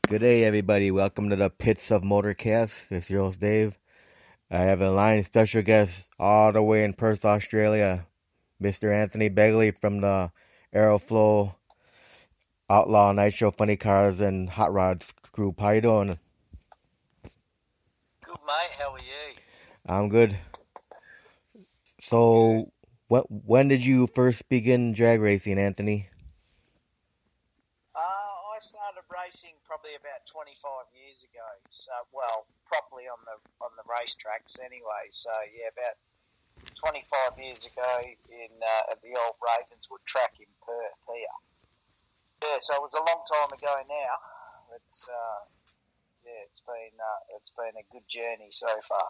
Good day, everybody. Welcome to the Pits of Motorcast. It's your host, Dave. I have a line special guest all the way in Perth, Australia, Mr. Anthony Begley from the Aeroflow Outlaw Nitro Funny Cars and Hot Rods group. How you doing? Good, mate. How are you? I'm good. So, when did you first begin drag racing, Anthony? I started racing probably about 25 years ago. So, well, properly on the racetracks anyway. So, yeah, about 25 years ago in at the old Ravenswood track in Perth here. Yeah, so it was a long time ago now. It's it's been a good journey so far.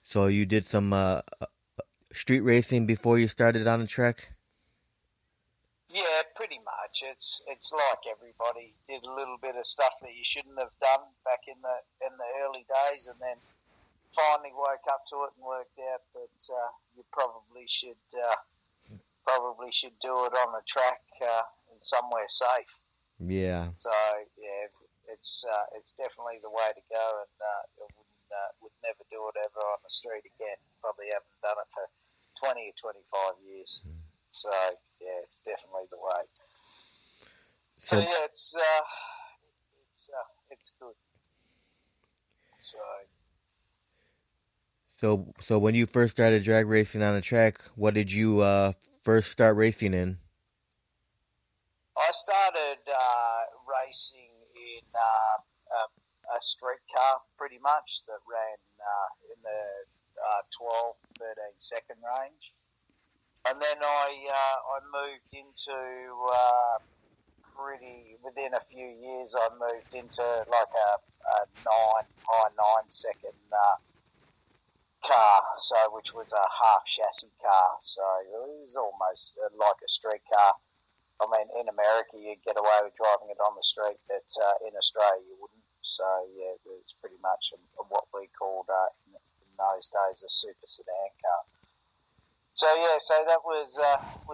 So you did some street racing before you started on the track? Yeah, pretty much. It's like everybody did a little bit of stuff that you shouldn't have done back in the early days, and then finally woke up to it and worked out that you probably should do it on the track in somewhere safe. Yeah. So yeah, it's definitely the way to go, and would never do it ever on the street again. Probably haven't done it for 20 or 25 years. So yeah, it's definitely the way. So yeah, it's good. So when you first started drag racing on the track, what did you first start racing in? I started racing in a street car, pretty much, that ran in the 12, 13 second range. And then I moved into within a few years, I moved into like a high 9 second car, which was a half chassis car. So it was almost like a street car. I mean, in America, you'd get away with driving it on the street, but in Australia, you wouldn't. So yeah, it was pretty much what we called in those days a super sedan car. So yeah, so that was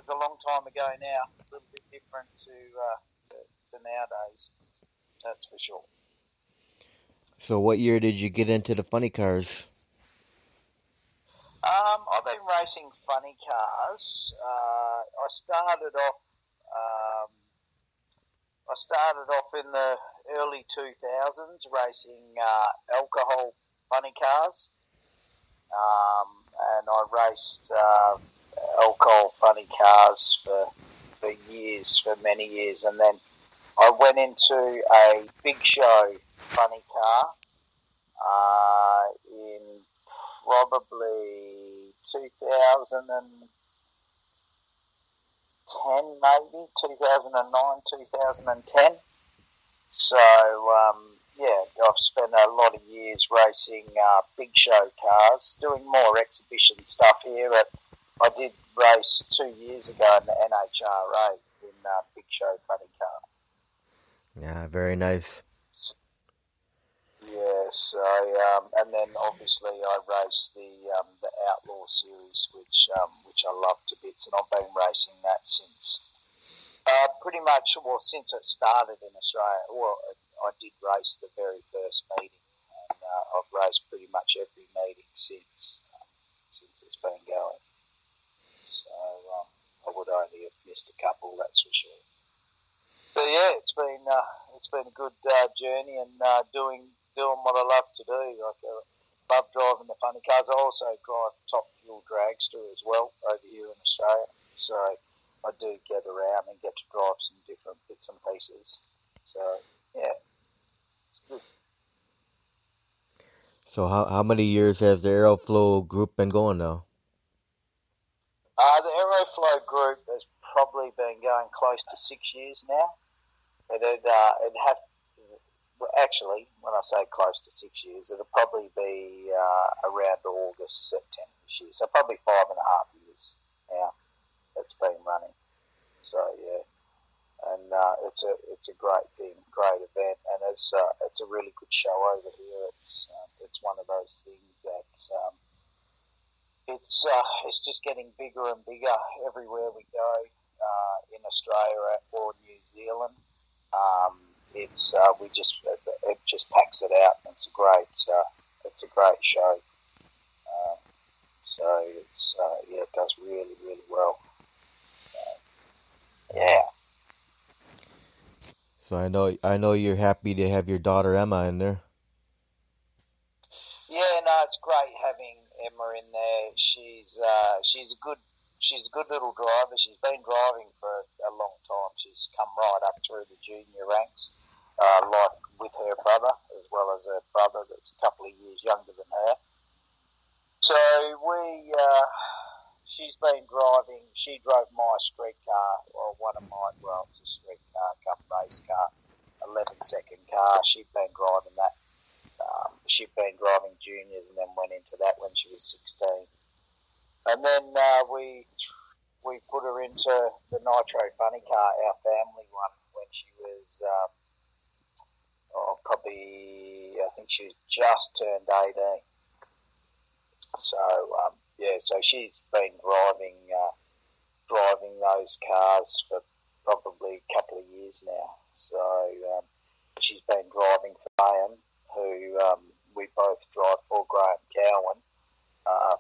a long time ago now. A little bit different to nowadays, that's for sure. So what year did you get into the funny cars? I've been racing funny cars. I started off in the early 2000s racing alcohol funny cars. And I raced alcohol funny cars for many years, and then I went into a big show funny car in probably 2010, maybe 2009, 2010. So yeah, I've spent a lot of years racing big show cars, doing more exhibition stuff here. I did race 2 years ago in the NHRA in big show funny car. Yeah, very nice. Yeah, so and then obviously I raced the Outlaw series, which I love to bits, and I've been racing that since pretty much since it started in Australia. Well, I did race the very first meeting, and I've raced pretty much every meeting since it's been going. So I would only have missed a couple, that's for sure. So yeah, it's been a good journey, and doing what I love to do. Like, I love driving the funny cars. I also drive Top Fuel Dragster as well over here in Australia. So I do get around and get to drive some different bits and pieces. So yeah, it's good. So how many years has the Aeroflow group been going now? The Aeroflow group has probably been going close to 6 years now. Actually, when I say close to 6 years, it'll probably be around August, September this year. So probably 5.5 years now it's been running. So yeah, and it's a great thing, great event, and it's a really good show over here. It's one of those things that it's just getting bigger and bigger everywhere we go in Australia or New Zealand. it's it just packs it out. It's a great show. So it's it does really, really well. Yeah. So I know you're happy to have your daughter Emma in there. Yeah, no, it's great having Emma in there. She's a good little driver. She's been driving for a long time. She's come right up through the junior ranks, like with her brother, as well as her brother that's a couple of years younger than her. So she's been driving. She drove my street car, or one of my, well, it's a street car, race car, 11-second car. She'd been driving that. She'd been driving juniors and then went into that when she was 16. And then we put her into the Nitro funny car, our family one, when she was I think she was just turned 18. So so she's been driving those cars for probably a couple of years now. So she's been driving for Graham, who we both drive for, Graham Cowan,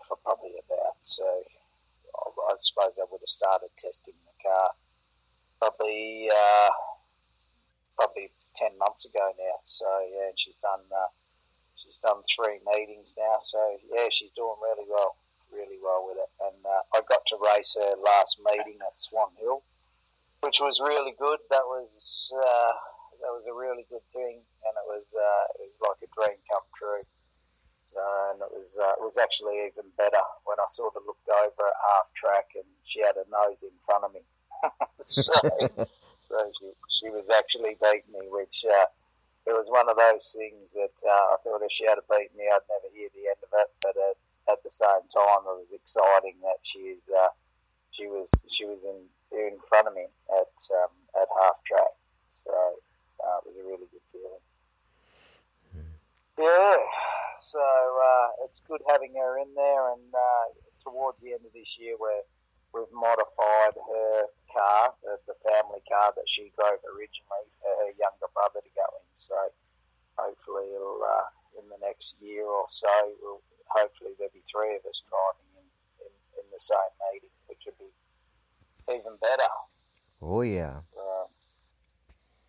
for probably about. I suppose I would have started testing the car probably 10 months ago now. So and she's done 3 meetings now. So she's doing really well with it. And I got to race her last meeting at Swan Hill, which was really good. That was a really good thing, and it was like a dream come true. And it was actually even better when I sort of looked over at half track and she had a nose in front of me. so she was actually beating me, which it was one of those things that I thought if she had beaten me, I'd never hear the end of it. But at the same time, it was exciting that she was in front of me at half track. So it was a really good feeling. Yeah, so it's good having her in there, and towards the end of this year, we've modified her car, the family car that she drove originally, for her younger brother to go in. So hopefully, in the next year or so, hopefully there'll be 3 of us driving in the same meeting, which would be even better. Oh yeah.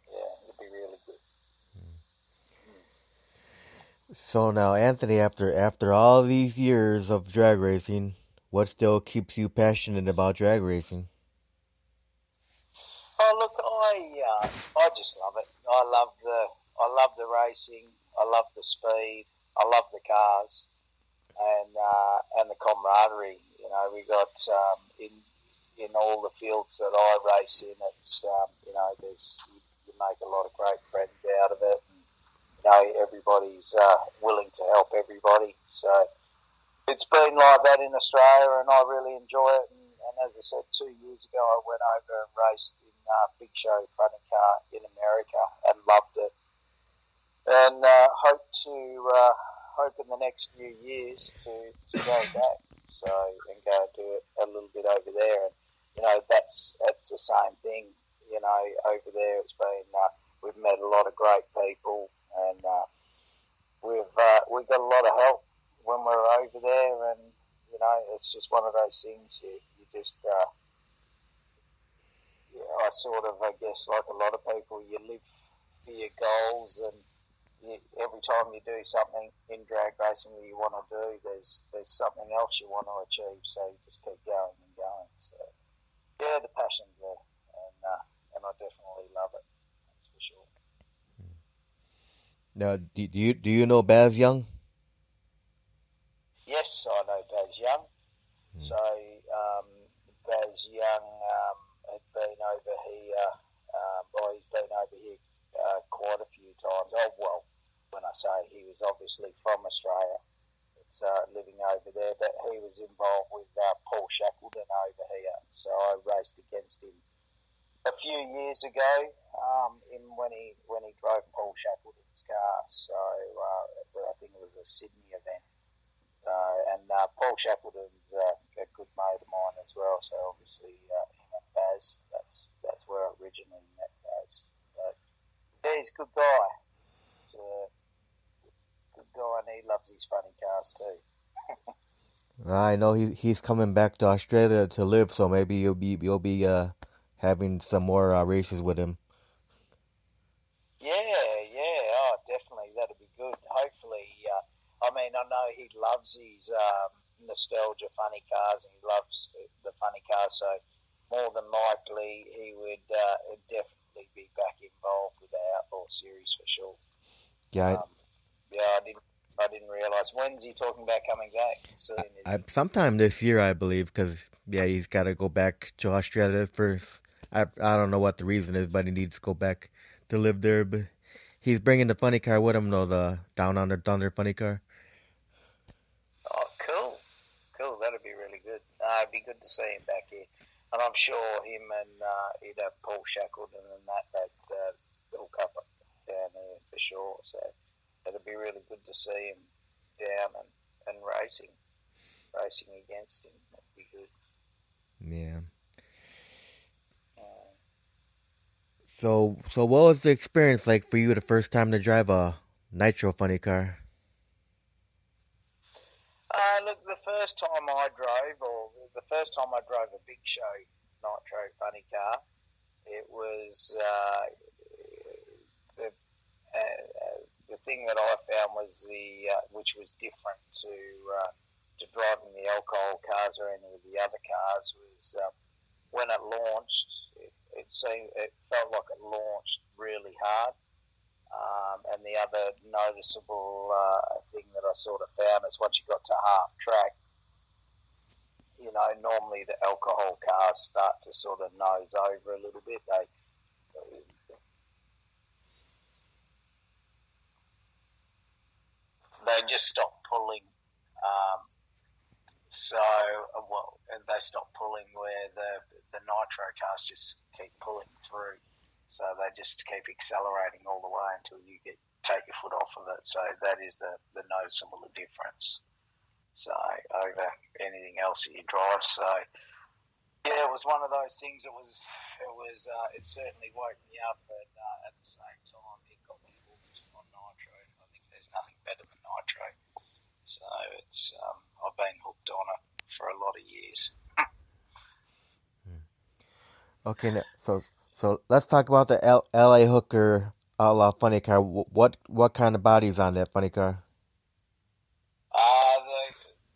It'd be really good. So now, Anthony, after all these years of drag racing, what still keeps you passionate about drag racing? Oh look, I just love it. I love the racing. I love the speed. I love the cars, and the camaraderie. You know, we got in all the fields that I race in. It's there's you make a lot of great friends out of it. Everybody's willing to help everybody. So it's been like that in Australia, and I really enjoy it. And as I said, 2 years ago, I went over and raced in Big Show Funny Car in America and loved it. And hope in the next few years to go back. So and go do it a little bit over there. And that's the same thing. Over there, it's been we've met a lot of great people. And we've got a lot of help when we're over there, and it's just one of those things. You just I guess like a lot of people, you live for your goals, and every time you do something in drag racing that you want to do, there's something else you want to achieve. So you just keep going and going. So the passion's there, and I definitely love it. That's for sure. Now, do you know Baz Young? Yes, I know Baz Young. So Baz Young had been over here. He's been over here quite a few times. Oh well, when I say he was obviously from Australia, it's living over there, but he was involved with Paul Shackleton over here. So I raced against him a few years ago, when he drove Paul Shackleton's car. So I think it was a Sydney event. And Paul Shackleton's a good mate of mine as well. So obviously him and Baz, that's where I originally met Baz. So he's a good guy. He's a good guy, and he loves his funny cars too. I know he's coming back to Australia to live, so maybe you'll be having some more races with him. Yeah. Oh, definitely, that'd be good. Hopefully, I know he loves his nostalgia funny cars, and he loves the funny cars. So more than likely, he would definitely be back involved with the Outlaw series for sure. Yeah. I didn't realise. When's he talking about coming back? Soon, sometime this year, I believe, because he's got to go back to Australia first. I don't know what the reason is, but he needs to go back to live there. But he's bringing the funny car with him, though, the Down Under Thunder funny car. Oh, cool. That'd be really good. It'd be good to see him back here. And I'm sure him and he'd have Paul Shackleton and that hook up down there for sure. So it'd be really good to see him down and racing against him. That'd be good. Yeah. So what was the experience like for you the first time to drive a Nitro funny car? Look, the first time I drove a Big Show Nitro funny car, it was the thing that I found was which was different to driving the alcohol cars or any of the other cars was when it launched. It felt like it launched really hard. And the other noticeable thing that I sort of found is once you got to half track, normally the alcohol cars start to sort of nose over a little bit. They just stop pulling. And they stop pulling where the Nitro cars just keep pulling through. So they just keep accelerating all the way until you take your foot off of it. So that is the noticeable difference. So over anything else that you drive. So yeah, it was one of those things. It certainly woke me up, but at the same time, it got me hooked on Nitro. I think there's nothing better than Nitro. So it's I've been hooked on it for a lot of years. Okay, so let's talk about the LA Hooker Outlaw funny car. What kind of body's on that funny car?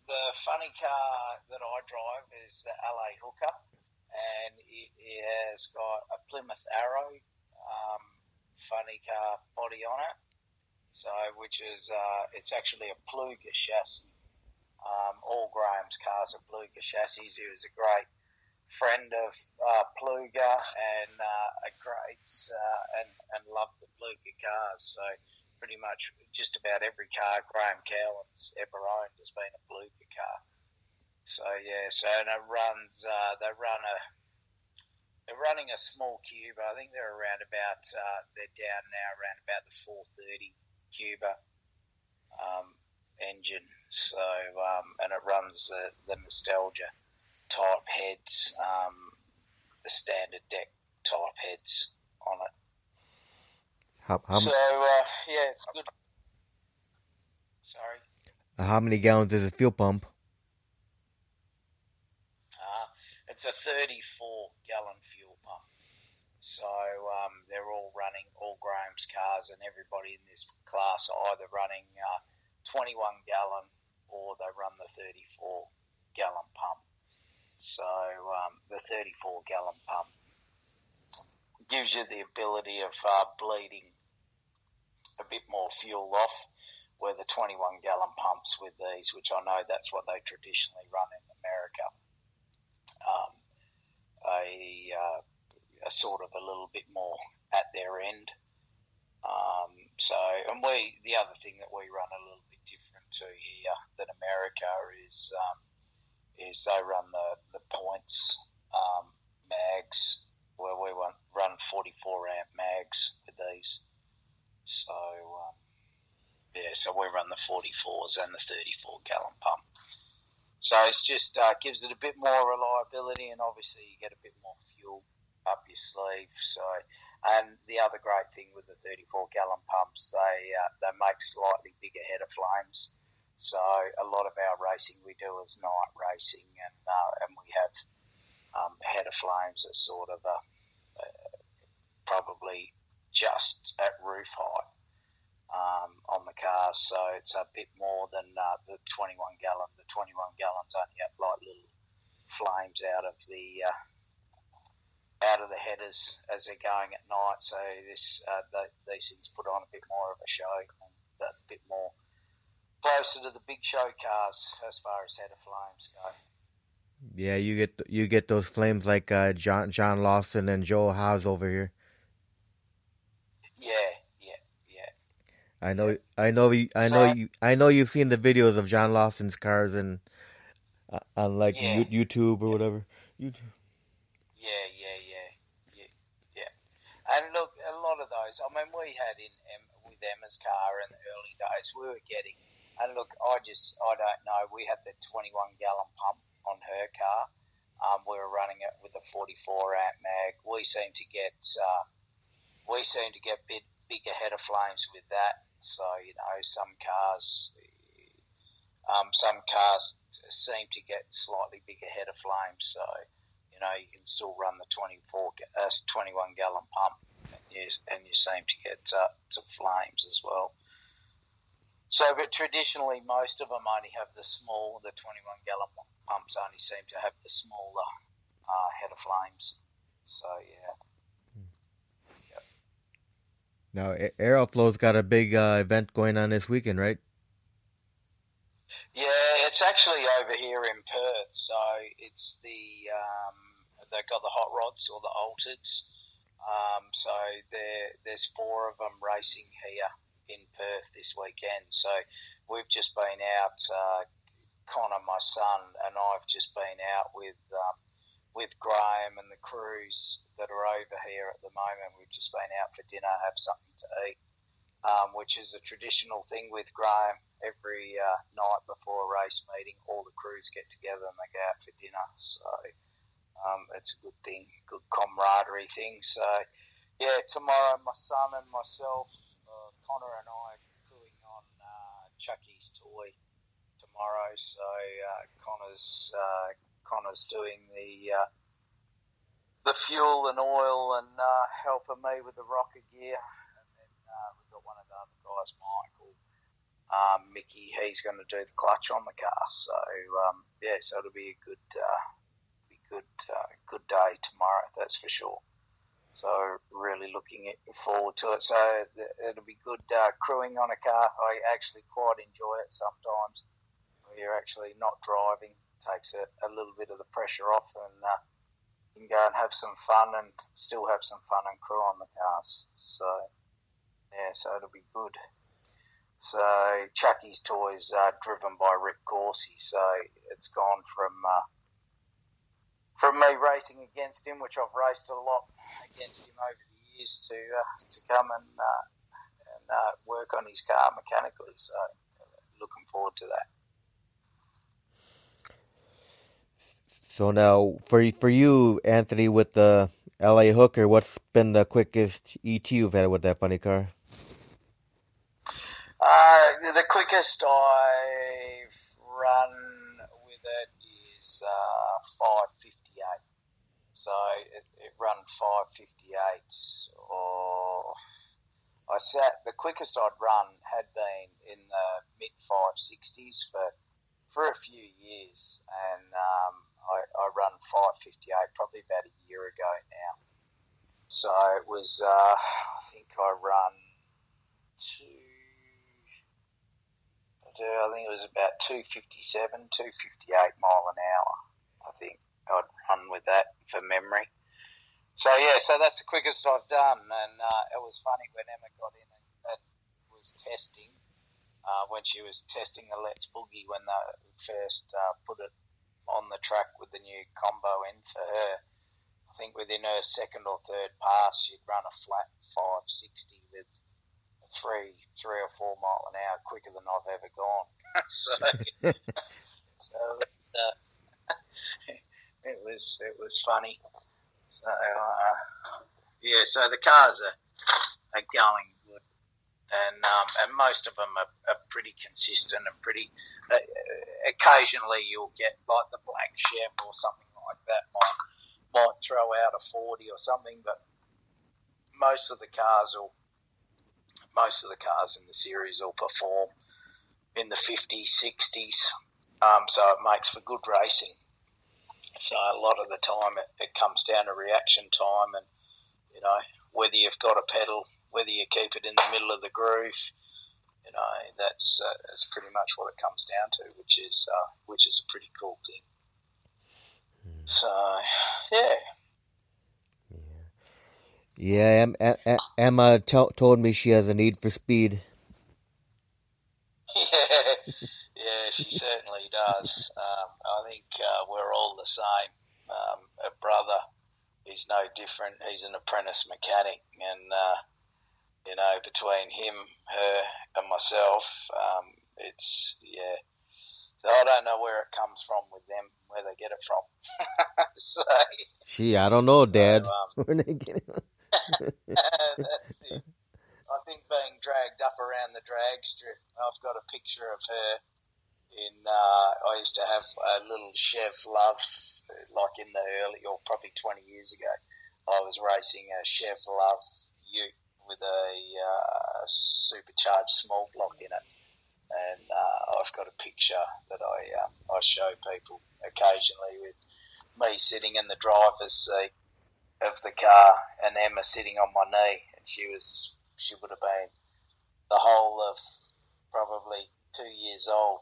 The funny car that I drive is the LA Hooker, and it has got a Plymouth Arrow funny car body on it. So, which is it's actually a Pluga chassis. All Graham's cars are Pluga chassis. He was a great friend of Pluga and a great and loved the Pluga cars. So pretty much just about every car Graham Cowan's ever owned has been a Pluga car. So yeah, and it runs. They're running a small Cuba. I think they're around about. They're down now around about the 430 Cuba engine. So and it runs the nostalgia type heads, the standard deck type heads on it. Yeah, it's good. Sorry. How many gallons is a fuel pump? It's a 34-gallon fuel pump. So they're all running, all Graham's cars, and everybody in this class are either running 21-gallon or they run the 34-gallon pump. So the 34-gallon pump gives you the ability of bleeding a bit more fuel off, where the 21-gallon pumps with these, which I know that's what they traditionally run in America, are sort of a little bit more at their end. And the other thing that we run a little bit different to here than America is they run the points mags, where we run 44 amp mags with these. So so we run the 44s and the 34-gallon pump. So it's just gives it a bit more reliability, and obviously you get a bit more fuel up your sleeve. So, and the other great thing with the 34-gallon pumps, they make slightly bigger header flames. So a lot of our racing we do is night racing, and we have header flames that sort of probably just at roof height on the cars. So it's a bit more than the 21-gallon. The 21 gallons only have like little flames out of the headers as they're going at night. So these things put on a bit more of a show, and a bit more closer to the big show cars as far as header flames go. Yeah, you get those flames like John Lawson and Joe Haas over here. Yeah. I know you've seen the videos of John Lawson's cars and on like YouTube or whatever. YouTube. Yeah. And look, a lot of those. I mean, we had with Emma's car in the early days, we were getting. And look, I don't know. We had the 21-gallon pump on her car. We were running it with a 44 amp mag. We seem to get bigger header flames with that. So some cars seem to get slightly bigger header flames. So you can still run the 21-gallon pump, and you seem to get to flames as well. So, but traditionally, most of them only have the 21-gallon pumps only seem to have the smaller header flames. So, yeah. Yep. Now, Aeroflow's got a big event going on this weekend, right? Yeah, it's actually over here in Perth. So it's they've got the hot rods or the altereds. So there's 4 of them racing here in Perth this weekend. So we've just been out, Connor, my son, and I've just been out with Graham and the crews that are over here at the moment. We've just been out for dinner, have something to eat, which is a traditional thing with Graham. Every night before a race meeting, all the crews get together and they go out for dinner. So it's a good thing, good camaraderie thing. So, yeah, tomorrow my son and myself, Connor and I, are crewing on Chucky's toy tomorrow. So Connor's doing the fuel and oil and helping me with the rocker gear. And then we've got one of the other guys, Michael, Mickey. He's going to do the clutch on the car. So so it'll be a good day tomorrow. That's for sure. So really looking forward to it. So it'll be good crewing on a car. I actually quite enjoy it sometimes. You're actually not driving. Takes a little bit of the pressure off, and you can go and have some fun and still have some fun and crew on the cars. So, yeah, so it'll be good. So Chucky's Toys driven by Rick Corsi. So it's gone from me racing against him, which I've raced a lot against him over the years, to come and work on his car mechanically. So looking forward to that. So now, for you, Anthony, with the LA Hooker, what's been the quickest ET you've had with that funny car? The quickest I've run with it is 5:58. So it run 5:58, or the quickest I'd run had been in the mid 5:60s for a few years, and I run 5:58 probably about a year ago now. So it was, I think I run I think it was about 2:57, 2:58 mile an hour. I think I'd run with that for memory. So yeah, so that's the quickest I've done, and it was funny when Emma got in and was testing, when she was testing the Let's Boogie when they first put it on the track with the new combo in for her. I think within her second or third pass, she'd run a flat 5:60 with 3 or 4 mile an hour quicker than I've ever gone. so it was funny. So yeah, so the cars are are going good, and most of them are pretty consistent and pretty. Occasionally, you'll get like the black Chev or something like that might throw out a 40 or something, but most of the cars in the series will perform in the 50s, 60s, so it makes for good racing. So a lot of the time it comes down to reaction time and, you know, whether you've got a pedal, whether you keep it in the middle of the groove, you know, that's pretty much what it comes down to, which is a pretty cool thing. So, yeah. Yeah, Emma told me she has a need for speed. Yeah, she certainly does. I think we're all the same. A brother is no different. He's an apprentice mechanic, and you know, between him, her, and myself, it's So I don't know where it comes from with them, where they get it from. So, gee, I don't know, Dad. Where they get it? That's it. I think being dragged up around the drag strip, I've got a picture of her I used to have a little Chev Love, like in the early, or probably 20 years ago. I was racing a Chev Love Ute with a supercharged small block in it. And I've got a picture that I show people occasionally with me sitting in the driver's seat of the car and Emma sitting on my knee. And she would have been the whole of probably 2 years old.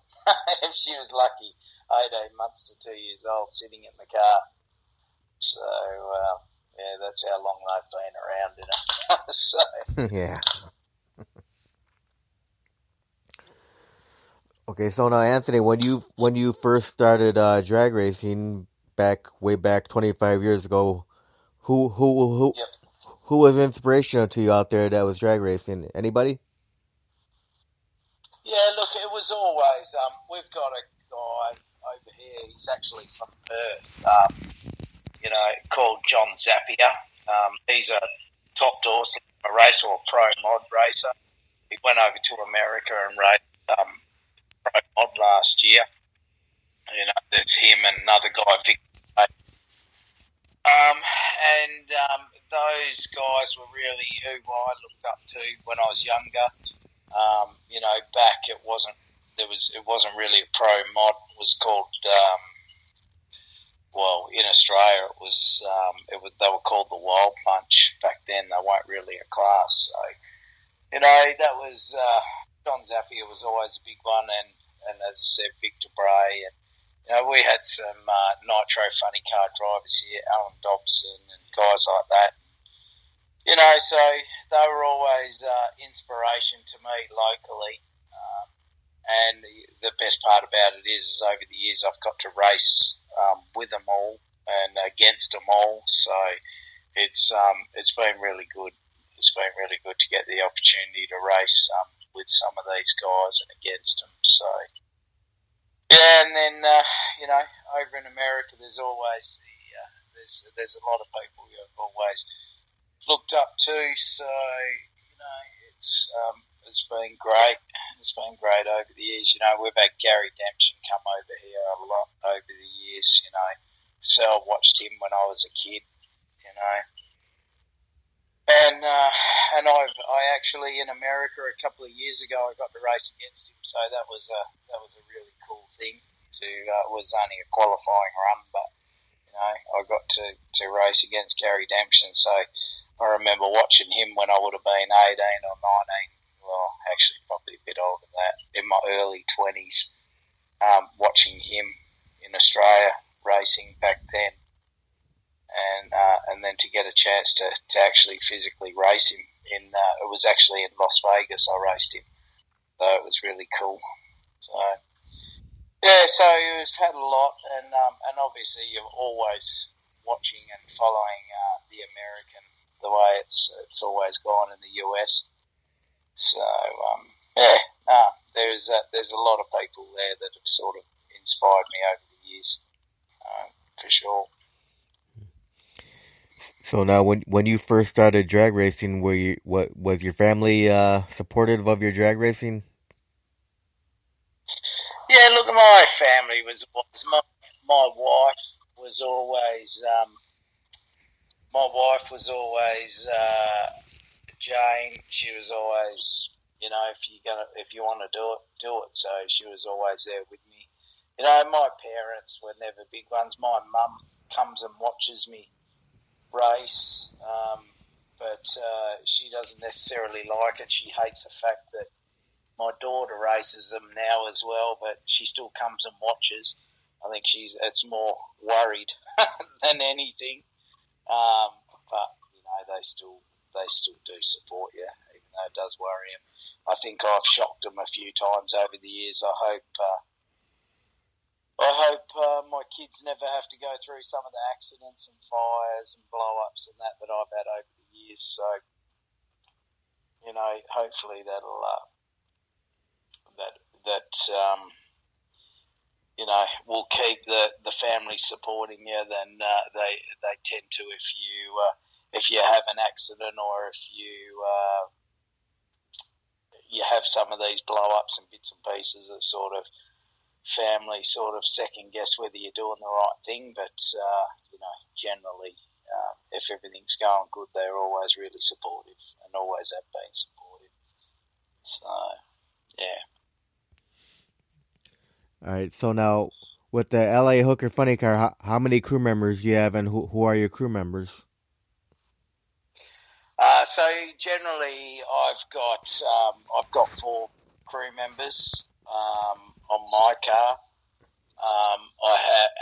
If she was lucky, 18 months to 2 years old sitting in the car. So, yeah, that's how long they've been around in it. So, yeah. Okay, so now Anthony, when you first started drag racing way back 25 years ago, who yep. who was inspirational to you out there that was drag racing? Anybody? Yeah, look, it was always. We've got a guy over here. He's actually from Perth. You know, called John Zappia. He's a top Dorset racer or pro mod racer. He went over to America and raced pro mod last year. You know, there's him and another guy, Victor. And those guys were really who I looked up to when I was younger. You know, back it wasn't really a pro mod. It was called in Australia they were called the Wild Bunch back then. They weren't really a class. So, you know, that was John Zappia was always a big one, and as I said, Victor Bray, and you know, we had some Nitro funny car drivers here, Alan Dobson and guys like that. You know, so they were always inspiration to me locally. And the best part about it is over the years I've got to race with them all and against them all. So it's been really good. It's been really good to get the opportunity to race with some of these guys and against them. So yeah, and then you know, over in America, there's always there's a lot of people who I've always looked up to. So you know, it's been great. It's been great over the years. You know, we've had Gary Demption come over here a lot over the years. You know, so I watched him when I was a kid. You know, and I actually in America a couple of years ago I got to race against him. So that was a really cool thing. It was only a qualifying run, but you know, I got to race against Gary Demption. So I remember watching him when I would have been 18 or 19. Well, actually, probably a bit older than that, in my early 20s, watching him in Australia racing back then, and then to get a chance to actually physically race him it was actually in Las Vegas. I raced him, so it was really cool. So yeah, so you've had a lot, and obviously you're always watching and following the way it's always gone in the US. So there's a lot of people there that have sort of inspired me over the years, for sure. So now, when you first started drag racing, what was your family supportive of your drag racing? Yeah, look, my family was my wife was always Jane. She was always, if you want to do it, do it. So she was always there with me. My parents were never big ones. My mum comes and watches me race, but she doesn't necessarily like it. She hates the fact that my daughter races them now as well, but she still comes and watches. I think it's more worried than anything. But they still do support you, even though it does worry them. I think I've shocked them a few times over the years. I hope my kids never have to go through some of the accidents and fires and blow-ups and that I've had over the years. So, hopefully that'll will keep the family supporting you. Then they tend to if you have an accident or if you have some of these blow-ups and bits and pieces that sort of family sort of second guess whether you're doing the right thing, but generally, if everything's going good, they're always really supportive and always have been supportive. So, yeah. All right. So now, with the LA Hooker Funny Car, how many crew members do you have, and who are your crew members? So generally, I've got 4 crew members on my car.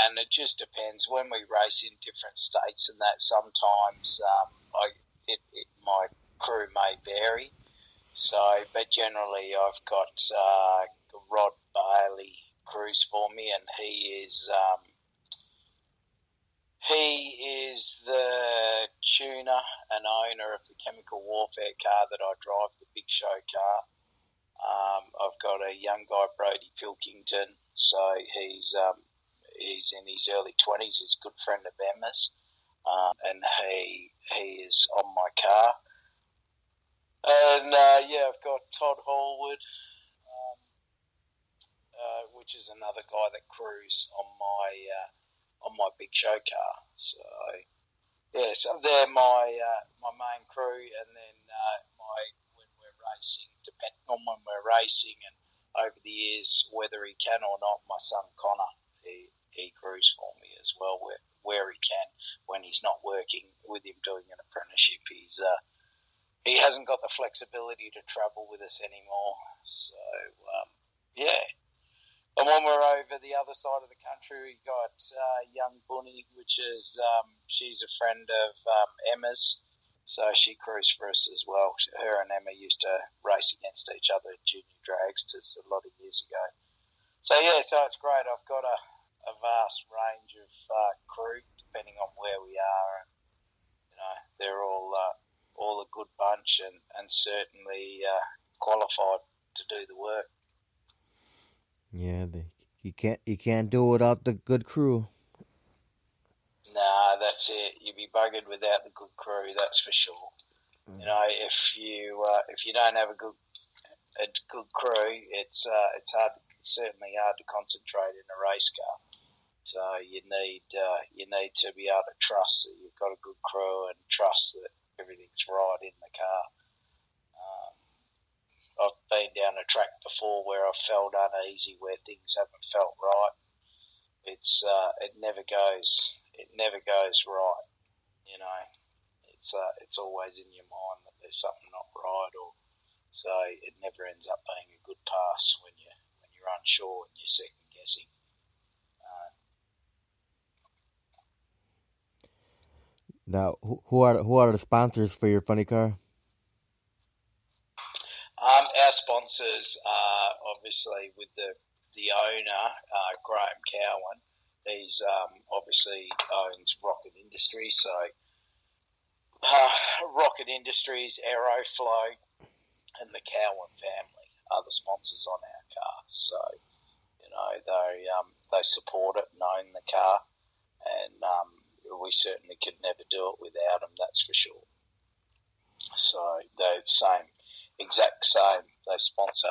And it just depends when we race in different states, and that sometimes my crew may vary. So, but generally, I've got Rod Bailey crews for me, and he is the tuner and owner of the chemical warfare car that I drive, the Big Show car. I've got a young guy, Brody Pilkington, so he's in his early 20s. He's a good friend of Emma's, and he is on my car. And I've got Todd Hallwood, which is another guy that crews on my Big Show car. So so they're my main crew, and then when we're racing, depending on when we're racing, and over the years whether he can or not, my son Connor, he crews for me as well where he can when he's not working with him doing an apprenticeship. He hasn't got the flexibility to travel with us anymore. So and when we're over the other side of the country, we got young Bunny, which is she's a friend of Emma's, so she crews for us as well. Her and Emma used to race against each other at junior drags just a lot of years ago. So so it's great. I've got a vast range of crew depending on where we are, and they're all a good bunch and certainly qualified to do the work. Yeah, you can't do it without the good crew. Nah, that's it. You'd be buggered without the good crew. That's for sure. If you don't have a good crew, it's certainly hard to concentrate in a race car. So you need to be able to trust that you've got a good crew and trust that everything's right in the car. I've been down a track before where I've felt uneasy, where things haven't felt right. It never goes right. It's always in your mind that there's something not right, or so it never ends up being a good pass when you're unsure and you're second guessing. Now, who are the sponsors for your funny car? Our sponsors are obviously with the owner, Graham Cowan. He's obviously owns Rocket Industries, so Rocket Industries, Aeroflow, and the Cowan family are the sponsors on our car. So they support it and own the car, and we certainly could never do it without them, that's for sure. So they're exact same. They sponsor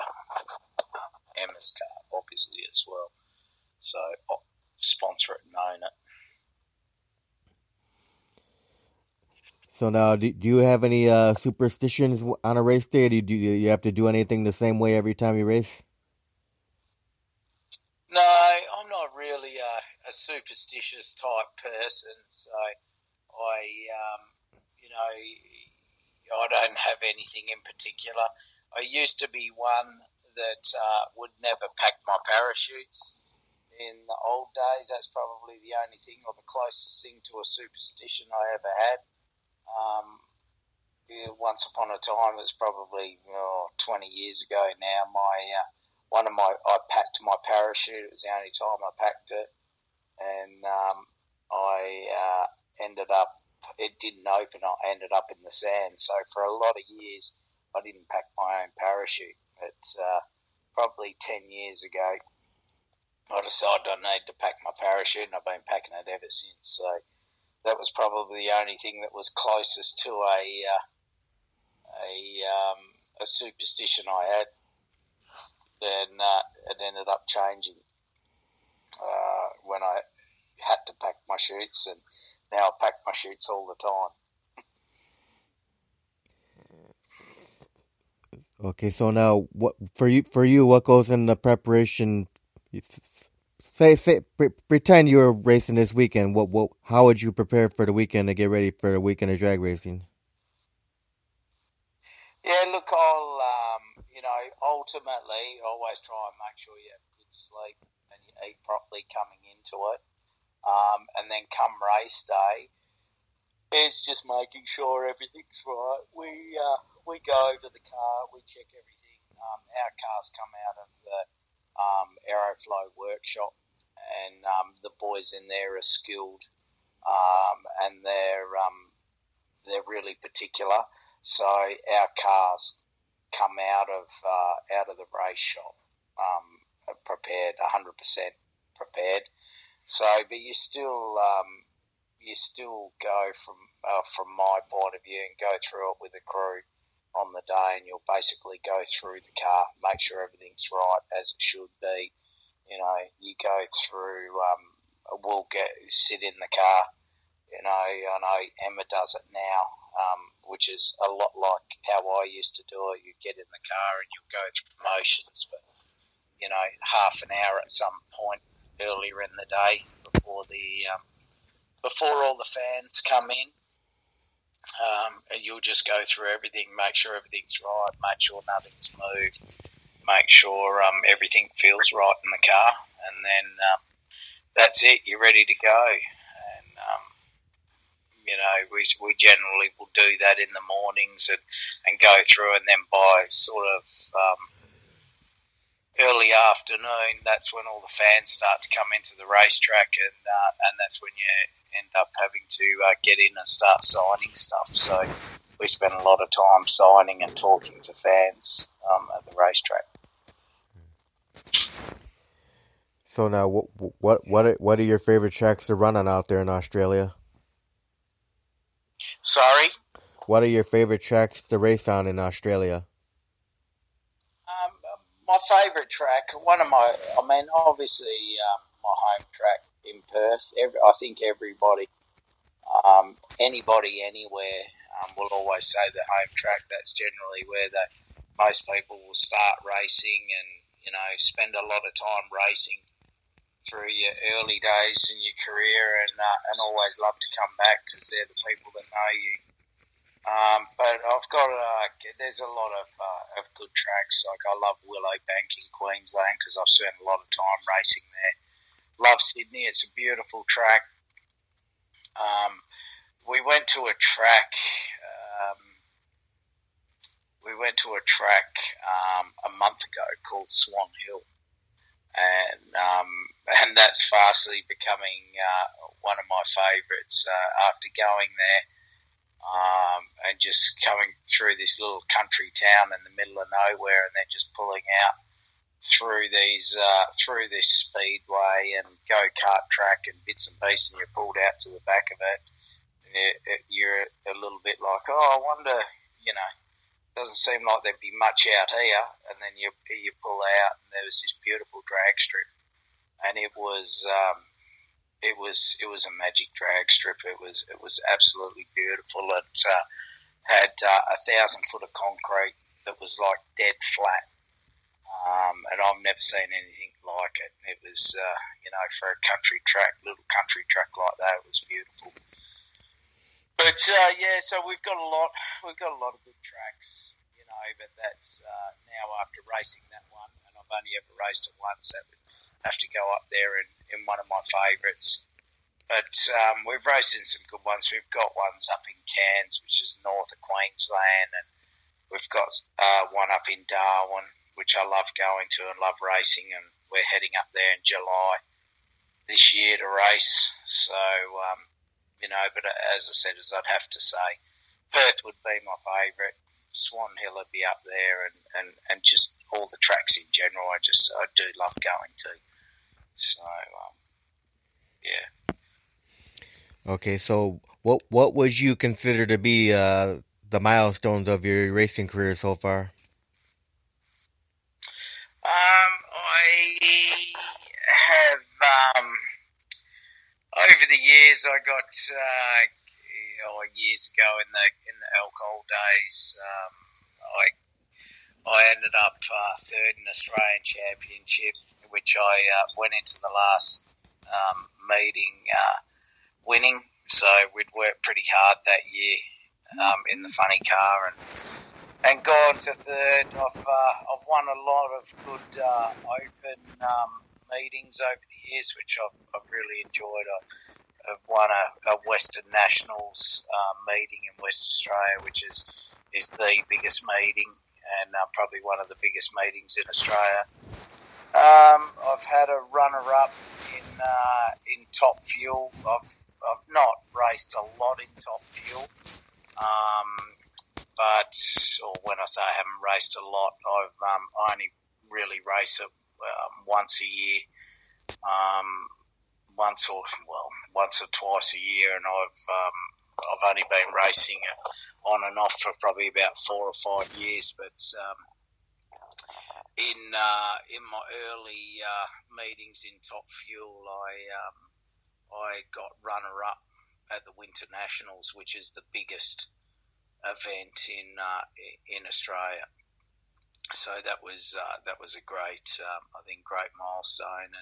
Emma's car, obviously, as well. So sponsor it and own it. So now, do you have any superstitions on a race day? Do you have to do anything the same way every time you race? No, I'm not really a superstitious type person. So I don't have anything in particular. I used to be one that would never pack my parachutes. In the old days, that's probably the only thing or the closest thing to a superstition I ever had. Once upon a time, it was probably 20 years ago now, I packed my parachute. It was the only time I packed it. And I ended up, it didn't open, I ended up in the sand. So for a lot of years, I didn't pack my own parachute. It's probably 10 years ago, I decided I need to pack my parachute, and I've been packing it ever since. So that was probably the only thing that was closest to a superstition I had. Then it ended up changing when I had to pack my chutes, and now I pack my chutes all the time. Okay, so now what for you? What goes in the preparation? Pretend you were racing this weekend. How would you prepare for the weekend to get ready for the weekend of drag racing? Yeah, look, I'll ultimately always try and make sure you have good sleep and you eat properly coming into it. And then come race day, it's just making sure everything's right. We go over the car, we check everything. Our cars come out of the Aeroflow workshop, and the boys in there are skilled, and they're really particular. So our cars come out of the race shop prepared, 100% prepared. So, but you still go from my point of view and go through it with the crew on the day, and you'll basically go through the car, make sure everything's right as it should be. You go through. We'll sit in the car. I know Emma does it now, which is a lot like how I used to do it. You get in the car and you'll go through motions for half an hour at some point earlier in the day before all the fans come in. And you'll just go through everything, make sure everything's right, make sure nothing's moved, make sure everything feels right in the car, and then that's it. You're ready to go. And we generally will do that in the mornings and go through, and then by sort of early afternoon, that's when all the fans start to come into the racetrack, and that's when you end up having to get in and start signing stuff. So we spend a lot of time signing and talking to fans at the racetrack. So now, what are your favorite tracks to run on out there in Australia? Sorry? What are your favorite tracks to race on in Australia? My favourite track, obviously my home track in Perth. I think everybody, anybody anywhere will always say the home track. That's generally where most people will start racing and, spend a lot of time racing through your early days in your career, and always love to come back because they're the people that know you. But I've got there's a lot of good tracks. Like I love Willowbank in Queensland because I've spent a lot of time racing there. Love Sydney; it's a beautiful track. We went to a track. A month ago called Swan Hill, and that's fastly becoming one of my favourites. After going there. And just coming through this little country town in the middle of nowhere, and then just pulling out through this speedway and go-kart track and bits and pieces, and you're pulled out to the back of it. You're a little bit like, I wonder, doesn't seem like there'd be much out here. And then you pull out, and there was this beautiful drag strip, and it was a magic drag strip. It was absolutely beautiful. It had 1,000 foot of concrete that was like dead flat. And I've never seen anything like it. It was, for a little country track like that, it was beautiful. But so we've got a lot of good tracks, but that's now after racing that one, and I've only ever raced it once. That would have to go up there in one of my favourites. But we've raced in some good ones. We've got ones up in Cairns, which is north of Queensland, and we've got one up in Darwin, which I love going to and love racing, and we're heading up there in July this year to race. So, but as I said, I'd have to say, Perth would be my favourite. Swan Hill would be up there, and just all the tracks in general. I do love going to. So, yeah. Okay, so what would you consider to be the milestones of your racing career so far? I have over the years. I got years ago in the alcohol days. I ended up third in Australian Championship, which I went into the last meeting winning. So we'd worked pretty hard that year in the funny car and gone to third. I've won a lot of good open meetings over the years, which I've really enjoyed. I've won a Western Nationals meeting in West Australia, which is the biggest meeting and probably one of the biggest meetings in Australia. I've had a runner-up in Top Fuel. I've not raced a lot in Top Fuel, but when I say I haven't raced a lot, I only really race it once a year, once or twice a year, and I've only been racing on and off for probably about 4 or 5 years. But in my early meetings in Top Fuel, I got runner-up at the Winter Nationals, which is the biggest event in Australia. So that was a great, great milestone,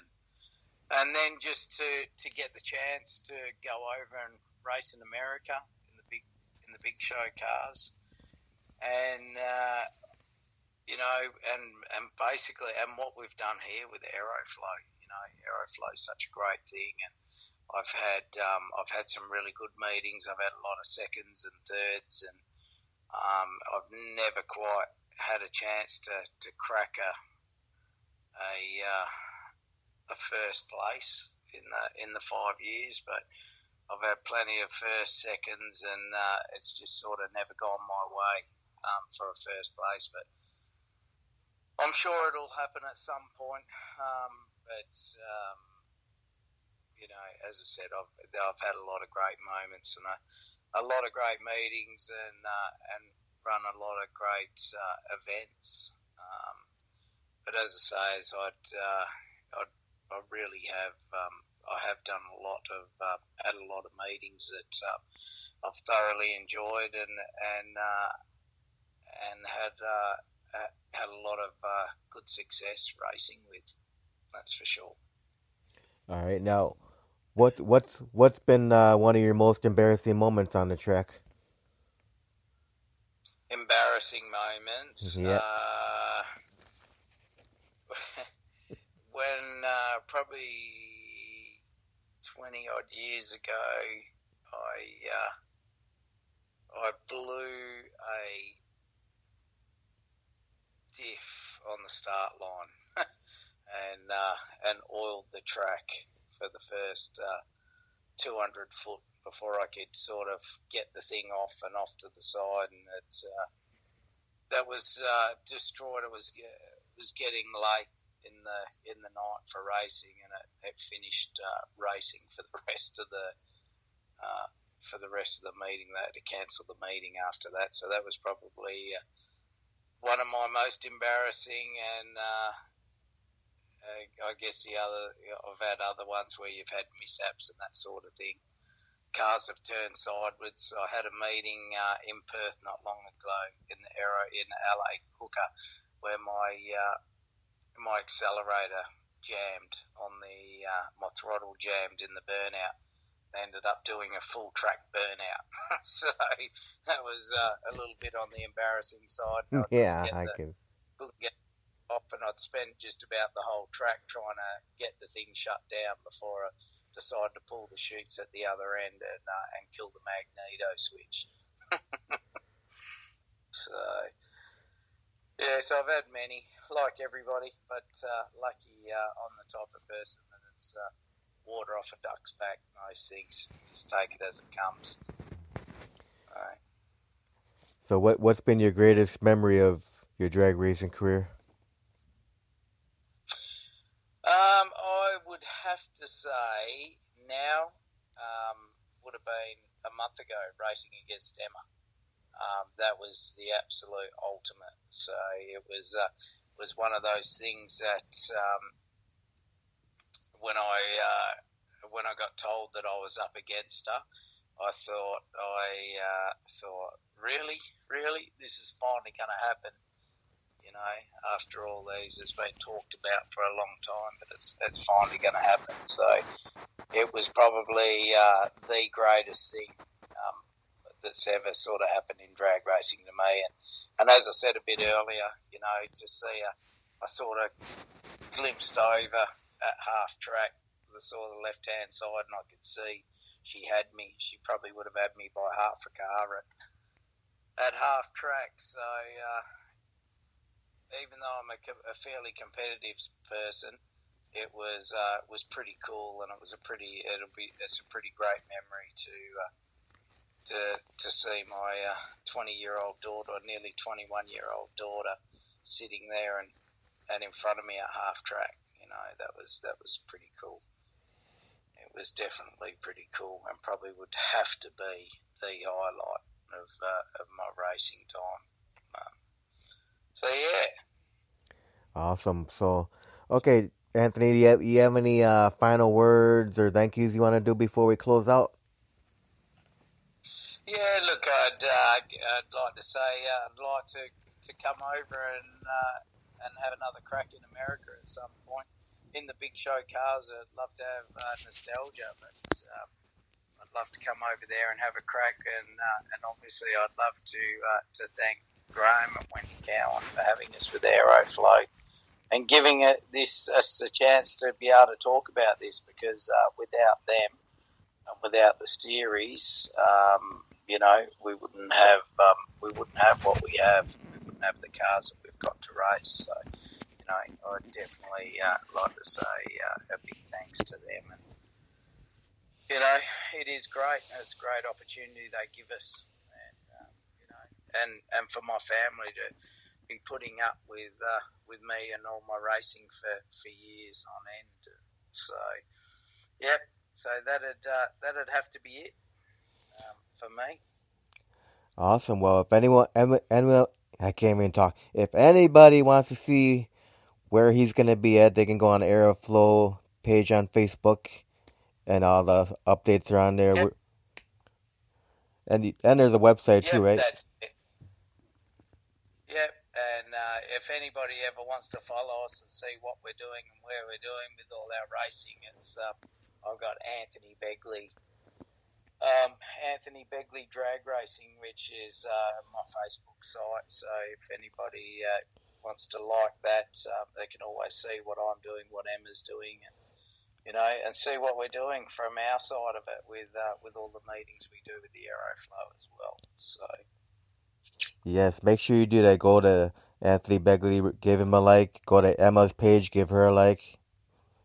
and then just to get the chance to go over and race in America in the big show cars, and and basically, and what we've done here with Aeroflow, Aeroflow is such a great thing, and I've had some really good meetings. I've had a lot of seconds and thirds, and I've never quite had a chance to crack a first place in the 5 years, but I've had plenty of first, seconds, and it's just sort of never gone my way for a first place. But I'm sure it'll happen at some point. As I said, I've had a lot of great moments and a lot of great meetings and run a lot of great events. But as I say, I really have. I have done had a lot of meetings that I've thoroughly enjoyed and had a lot of good success racing with. That's for sure. All right, now, what's been one of your most embarrassing moments on the track? Embarrassing moments. Yeah. When probably 20 odd years ago, I blew a diff on the start line and oiled the track for the first 200 foot before I could sort of get the thing off and off to the side, and that was destroyed. It was getting late in the night for racing, and it finished racing for the rest of the meeting. They had to cancel the meeting after that, so that was probably one of my most embarrassing. And I guess I've had other ones where you've had mishaps and that sort of thing. Cars have turned sideways. I had a meeting in Perth not long ago in LA Hooker, where my accelerator jammed on my throttle jammed in the burnout. I ended up doing a full track burnout. So that was a little bit on the embarrassing side. Yeah, I can. Couldn't get off, and I'd spent just about the whole track trying to get the thing shut down before I decided to pull the chutes at the other end and kill the magneto switch. So I've had many, like everybody, but lucky I'm the type of person that it's water off a duck's back. Most things, just take it as it comes. All right. So what's been your greatest memory of your drag racing career? I would have to say now would have been a month ago racing against Emma. That was the absolute ultimate. So it was one of those things that when I got told that I was up against her, I thought really, this is finally going to happen. You know, after all these, it's been talked about for a long time, but it's finally going to happen. So it was probably the greatest thing that's ever sort of happened in drag racing to me. And as I said a bit earlier, you know, to see I sort of glimpsed over at half track, the sort of left-hand side, and I could see she had me. She probably would have had me by half a car at half track. So even though I'm a fairly competitive person, it was pretty cool, and it's a pretty great memory to see my 20-year-old daughter, nearly 21-year-old daughter, sitting there and in front of me at half track. You know, that was pretty cool. It was definitely pretty cool, and probably would have to be the highlight of my racing time. So yeah. Awesome. So, okay, Anthony, do you have any final words or thank yous you want to do before we close out? Yeah, look, I'd like to say I'd like to come over and have another crack in America at some point. In the big show cars, I'd love to have nostalgia, but I'd love to come over there and have a crack, and obviously I'd love to thank Graham and Wendy Cowan for having us with Aeroflow and giving us a chance to be able to talk about this, because without them and without the series, you know, we wouldn't have what we have. We wouldn't have the cars that we've got to race. So, you know, I'd definitely like to say a big thanks to them. And you know, it is great. It's a great opportunity they give us, and you know, and for my family to be putting up with me and all my racing for years on end. So, yep. So that'd have to be it for me. Awesome. Well, if anyone, I can't even talk. If anybody wants to see where he's going to be at, they can go on the Aeroflow page on Facebook, and all the updates are on there. Yep. And there's a website too, right? That's it. Yep. And if anybody ever wants to follow us and see what we're doing and where we're doing with all our racing, it's I've got Anthony Begley. Anthony Begley Drag Racing, which is my Facebook site. So if anybody wants to like that, they can always see what I'm doing, what Emma's doing, and you know, and see what we're doing from our side of it with all the meetings we do with the Aeroflow as well. So yes, make sure you do that. Go to Anthony Begley, give him a like. Go to Emma's page, give her a like.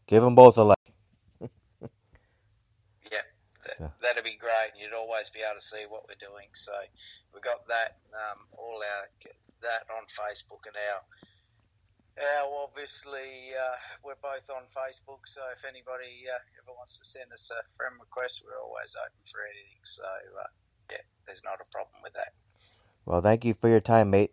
Give them both a like. That'd be great. You'd always be able to see what we're doing. So we've got that all that on Facebook, and Well, obviously, we're both on Facebook, so if anybody ever wants to send us a friend request, we're always open for anything. So, yeah, there's not a problem with that. Well, thank you for your time, mate.